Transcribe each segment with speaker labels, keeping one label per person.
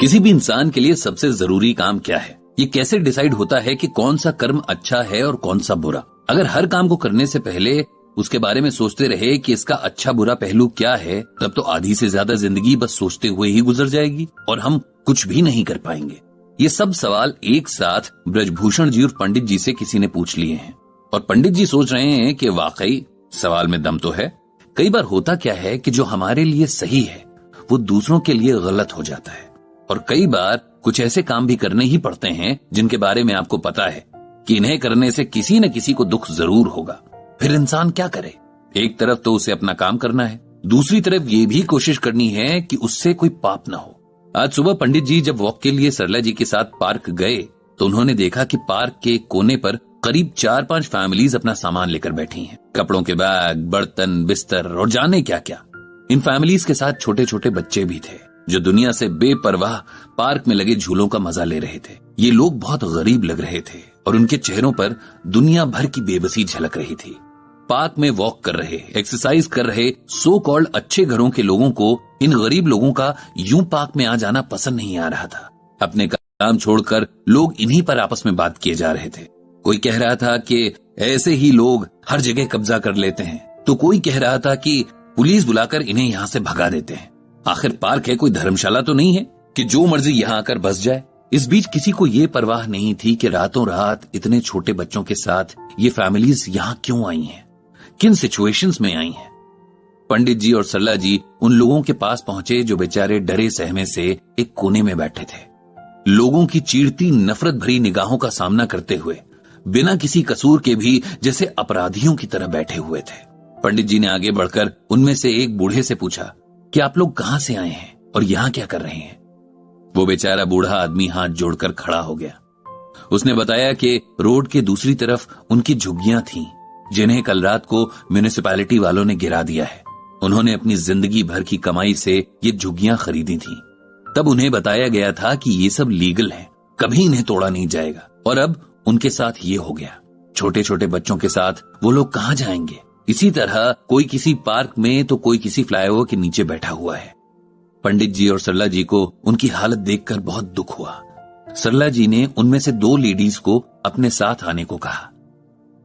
Speaker 1: किसी भी इंसान के लिए सबसे जरूरी काम क्या है? ये कैसे डिसाइड होता है कि कौन सा कर्म अच्छा है और कौन सा बुरा? अगर हर काम को करने से पहले उसके बारे में सोचते रहे कि इसका अच्छा बुरा पहलू क्या है, तब तो आधी से ज्यादा जिंदगी बस सोचते हुए ही गुजर जाएगी और हम कुछ भी नहीं कर पाएंगे। ये सब सवाल एक साथ ब्रजभूषण जी और पंडित जी से किसी ने पूछ लिए हैं और पंडित जी सोच रहे हैं कि वाकई सवाल में दम तो है। कई बार होता क्या है कि जो हमारे लिए सही है वो दूसरों के लिए गलत हो जाता है और कई बार कुछ ऐसे काम भी करने ही पड़ते हैं जिनके बारे में आपको पता है कि इन्हें करने से किसी न किसी को दुख जरूर होगा। फिर इंसान क्या करे? एक तरफ तो उसे अपना काम करना है, दूसरी तरफ ये भी कोशिश करनी है कि उससे कोई पाप ना हो। आज सुबह पंडित जी जब वॉक के लिए सरला जी के साथ पार्क गए तो उन्होंने देखा कि पार्क के कोने पर करीब 4-5 फैमिलीज अपना सामान लेकर बैठी हैं। कपड़ों के बैग, बर्तन, बिस्तर और जाने क्या क्या। इन फैमिलीज के साथ छोटे छोटे बच्चे भी थे जो दुनिया से बेपरवाह पार्क में लगे झूलों का मजा ले रहे थे। ये लोग बहुत गरीब लग रहे थे और उनके चेहरों पर दुनिया भर की बेबसी झलक रही थी। पार्क में वॉक कर रहे, एक्सरसाइज कर रहे सो कॉल्ड अच्छे घरों के लोगों को इन गरीब लोगों का यूं पार्क में आ जाना पसंद नहीं आ रहा था। अपने काम छोड़कर लोग इन्हीं पर आपस में बात किए जा रहे थे। कोई कह रहा था कि ऐसे ही लोग हर जगह कब्जा कर लेते हैं, तो कोई कह रहा था कि पुलिस बुलाकर इन्हें यहाँ से भगा देते हैं। आखिर पार्क है, कोई धर्मशाला तो नहीं है कि जो मर्जी यहाँ आकर बस जाए। इस बीच किसी को ये परवाह नहीं थी कि रातों रात इतने छोटे बच्चों के साथ ये फैमिलीज यहाँ क्यों आई हैं, किन सिचुएशंस में आई हैं। पंडित जी और सरला जी उन लोगों के पास पहुंचे जो बेचारे डरे सहमे से एक कोने में बैठे थे, लोगों की चीरती नफरत भरी निगाहों का सामना करते हुए बिना किसी कसूर के भी जैसे अपराधियों की तरह बैठे हुए थे। पंडित जी ने आगे बढ़कर उनमें से एक बूढ़े से पूछा कि आप लोग कहां से आए हैं और यहाँ क्या कर रहे हैं? वो बेचारा बूढ़ा आदमी हाथ जोड़कर खड़ा हो गया। उसने बताया कि रोड के दूसरी तरफ उनकी झुग्गियां थीं, जिन्हें कल रात को म्युनिसिपैलिटी वालों ने गिरा दिया है। उन्होंने अपनी जिंदगी भर की कमाई से ये झुग्गियां खरीदी थीं। तब उन्हें बताया गया था कि ये सब लीगल है, कभी इन्हें तोड़ा नहीं जाएगा, और अब उनके साथ ये हो गया। छोटे छोटे बच्चों के साथ वो लोग कहां जाएंगे? इसी तरह कोई किसी पार्क में तो कोई किसी फ्लाईओवर के नीचे बैठा हुआ है। पंडित जी और सरला जी को उनकी हालत देखकर बहुत दुख हुआ। सरला जी ने उनमें से 2 लेडीज को अपने साथ आने को कहा।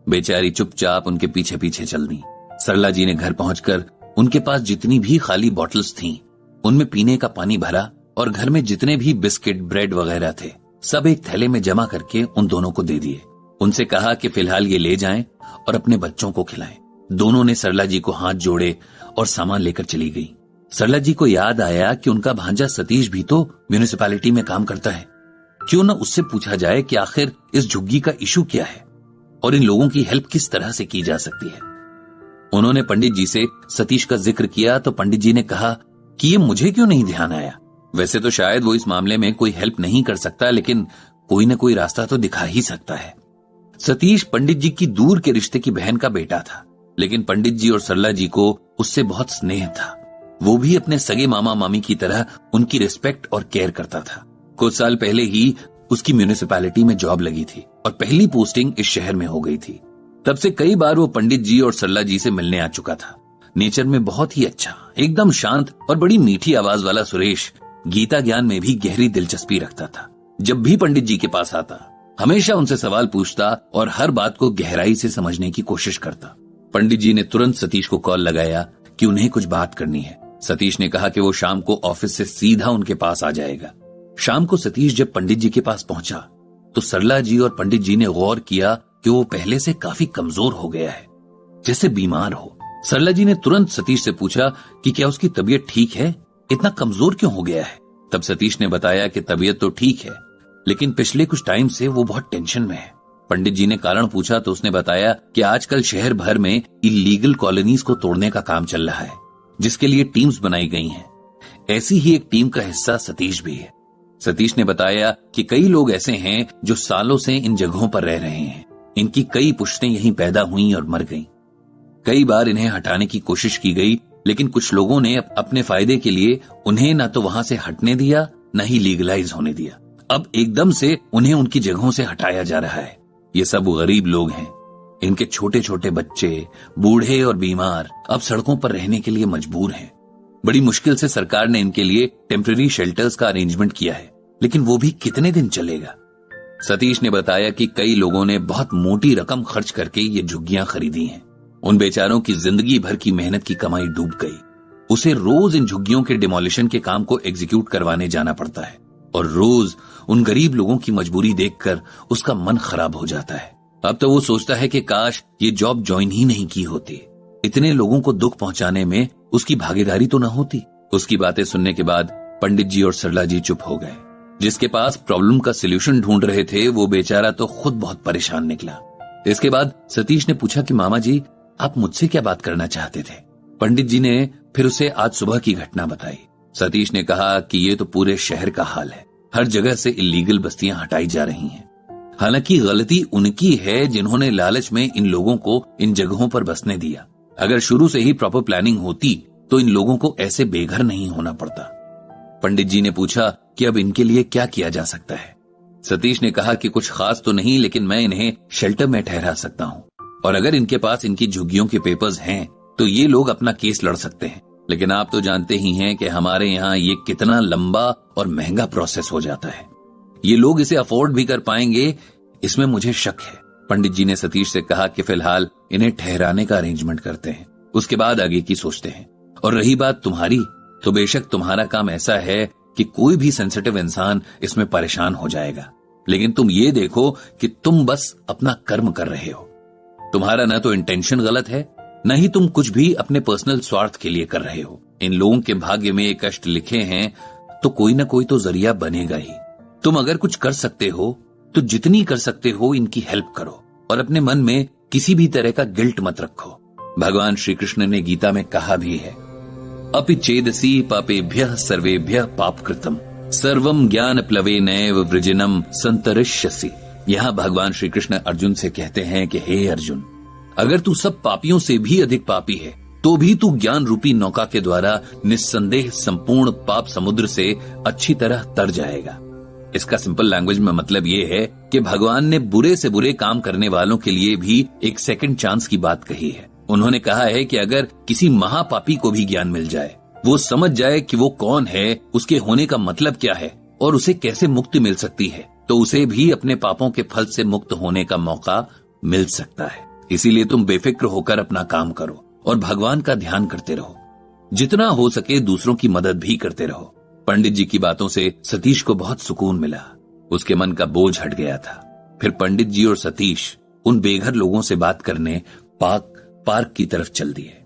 Speaker 1: बेचारी चुपचाप उनके पीछे पीछे चल दी। सरला जी ने घर पहुंचकर उनके पास जितनी भी खाली बॉटल्स थीं, उनमें पीने का पानी भरा और घर में जितने भी बिस्किट, ब्रेड वगैरह थे, सब एक थैले में जमा करके उन दोनों को दे दिए। उनसे कहा कि फिलहाल ये ले जाएं और अपने बच्चों को खिलाएं। दोनों ने सरला जी को हाथ जोड़े और सामान लेकर चली गई। सरला जी को याद आया कि उनका भांजा सतीश भी तो म्युनिसिपैलिटी में काम करता है। क्यों न उससे पूछा जाए कि आखिर इस झुग्गी का इशू क्या है और इन लोगों की हेल्प किस तरह से की जा सकती है। उन्होंने पंडित जी से सतीश का जिक्र किया तो पंडित जी ने कहा कि ये मुझे क्यों नहीं ध्यान आया। वैसे तो शायद वो इस मामले में कोई हेल्प नहीं कर सकता, लेकिन कोई न कोई रास्ता तो दिखा ही सकता है। सतीश पंडित जी की दूर के रिश्ते की बहन का बेटा था, लेकिन पंडित जी और सरला जी को उससे बहुत स्नेह था। वो भी अपने सगे मामा मामी की तरह उनकी रिस्पेक्ट और केयर करता था। कुछ साल पहले ही उसकी म्युनिसिपैलिटी में जॉब लगी थी और पहली पोस्टिंग इस शहर में हो गई थी। तब से कई बार वो पंडित जी और सरला जी से मिलने आ चुका था। नेचर में बहुत ही अच्छा, एकदम शांत और बड़ी मीठी आवाज वाला सुरेश गीता ज्ञान में भी गहरी दिलचस्पी रखता था। जब भी पंडित जी के पास आता, हमेशा उनसे सवाल पूछता और हर बात को गहराई से समझने की कोशिश करता। पंडित जी ने तुरंत सतीश को कॉल लगाया कि उन्हें कुछ बात करनी है। सतीश ने कहा कि वो शाम को ऑफिस से सीधा उनके पास आ जाएगा। शाम को सतीश जब पंडित जी के पास पहुंचा तो सरला जी और पंडित जी ने गौर किया कि वो पहले से काफी कमजोर हो गया है, जैसे बीमार हो। सरला जी ने तुरंत सतीश से पूछा कि क्या उसकी तबीयत ठीक है, इतना कमजोर क्यों हो गया है। तब सतीश ने बताया कि तबीयत तो ठीक है, लेकिन पिछले कुछ टाइम से वो बहुत टेंशन में है। पंडित जी ने कारण पूछा तो उसने बताया कि आजकल शहर भर में इलीगल कॉलोनीज को तोड़ने का काम चल रहा है, जिसके लिए टीम्स बनाई गई हैं। ऐसी ही एक टीम का हिस्सा सतीश भी है। सतीश ने बताया कि कई लोग ऐसे हैं जो सालों से इन जगहों पर रह रहे हैं। इनकी कई पुश्तें यहीं पैदा हुई और मर गईं। कई बार इन्हें हटाने की कोशिश की गई, लेकिन कुछ लोगों ने अपने फायदे के लिए उन्हें न तो वहां से हटने दिया, न ही लीगलाइज होने दिया। अब एकदम से उन्हें उनकी जगहों से हटाया जा रहा है। ये सब गरीब लोग हैं। इनके छोटे छोटे बच्चे, बूढ़े और बीमार अब सड़कों पर रहने के लिए मजबूर हैं। बड़ी मुश्किल से सरकार ने इनके लिए टेम्पररी शेल्टर्स का अरेंजमेंट किया है, लेकिन वो भी कितने दिन चलेगा। सतीश ने बताया कि कई लोगों ने बहुत मोटी रकम खर्च करके ये झुग्गियां खरीदी हैं। उन बेचारों की जिंदगी भर की मेहनत की कमाई डूब गई। उसे रोज इन झुग्गियों के डिमोलिशन के काम को एग्जीक्यूट करवाने जाना पड़ता है और रोज उन गरीब लोगों की मजबूरी देखकर उसका मन खराब हो जाता है। अब तो वो सोचता है कि काश ये जॉब ज्वाइन ही नहीं की होती। इतने लोगों को दुख पहुंचाने में उसकी भागीदारी तो ना होती। उसकी बातें सुनने के बाद पंडित जी और सरला जी चुप हो गए। जिसके पास प्रॉब्लम का सलूशन ढूंढ रहे थे वो बेचारा तो खुद बहुत परेशान निकला। इसके बाद सतीश ने पूछा कि मामा जी, आप मुझसे क्या बात करना चाहते थे? पंडित जी ने फिर उसे आज सुबह की घटना बताई। सतीश ने कहा कि ये तो पूरे शहर का हाल है। हर जगह से इलीगल बस्तियां हटाई जा रही हैं। हालांकि गलती उनकी है जिन्होंने लालच में इन लोगों को इन जगहों पर बसने दिया। अगर शुरू से ही प्रॉपर प्लानिंग होती तो इन लोगों को ऐसे बेघर नहीं होना पड़ता। पंडित जी ने पूछा कि अब इनके लिए क्या किया जा सकता है। सतीश ने कहा कि कुछ खास तो नहीं, लेकिन मैं इन्हें शेल्टर में ठहरा सकता हूँ और अगर इनके पास इनकी झुग्गियों के पेपर्स हैं तो ये लोग अपना केस लड़ सकते हैं। लेकिन आप तो जानते ही हैं कि हमारे यहाँ ये कितना लंबा और महंगा प्रोसेस हो जाता है। ये लोग इसे अफोर्ड भी कर पाएंगे, इसमें मुझे शक है। पंडित जी ने सतीश से कहा कि फिलहाल इन्हें ठहराने का अरेंजमेंट करते हैं, उसके बाद आगे की सोचते हैं। और रही बात तुम्हारी, तो बेशक तुम्हारा काम ऐसा है कि कोई भी सेंसिटिव इंसान इसमें परेशान हो जाएगा, लेकिन तुम ये देखो कि तुम बस अपना कर्म कर रहे हो। तुम्हारा न तो इंटेंशन गलत है, न ही तुम कुछ भी अपने पर्सनल स्वार्थ के लिए कर रहे हो। इन लोगों के भाग्य में ये कष्ट लिखे हैं तो कोई ना कोई तो जरिया बनेगा ही। तुम अगर कुछ कर सकते हो तो जितनी कर सकते हो इनकी हेल्प करो और अपने मन में किसी भी तरह का गिल्ट मत रखो। भगवान श्री कृष्ण ने गीता में कहा भी है, अपि चेदसी पापेभ्यः सर्वेभ्यः पापकृतम् सर्वं ज्ञान प्लवेनैव वृजिनम् संतरिष्यसि। यहाँ भगवान श्री कृष्ण अर्जुन से कहते हैं कि हे अर्जुन, अगर तू सब पापियों से भी अधिक पापी है तो भी तू ज्ञान रूपी नौका के द्वारा निस्संदेह संपूर्ण पाप समुद्र से अच्छी तरह तर जाएगा। इसका सिंपल लैंग्वेज में मतलब ये है कि भगवान ने बुरे से बुरे काम करने वालों के लिए भी एक सेकंड चांस की बात कही है। उन्होंने कहा है कि अगर किसी महापापी को भी ज्ञान मिल जाए, वो समझ जाए कि वो कौन है, उसके होने का मतलब क्या है और उसे कैसे मुक्ति मिल सकती है, तो उसे भी अपने पापों के फल से मुक्त होने का मौका मिल सकता है। इसीलिए तुम बेफिक्र होकर अपना काम करो और भगवान का ध्यान करते रहो। जितना हो सके दूसरों की मदद भी करते रहो। पंडित जी की बातों से सतीश को बहुत सुकून मिला। उसके मन का बोझ हट गया था। फिर पंडित जी और सतीश उन बेघर लोगों से बात करने पार्क की तरफ चल दिए।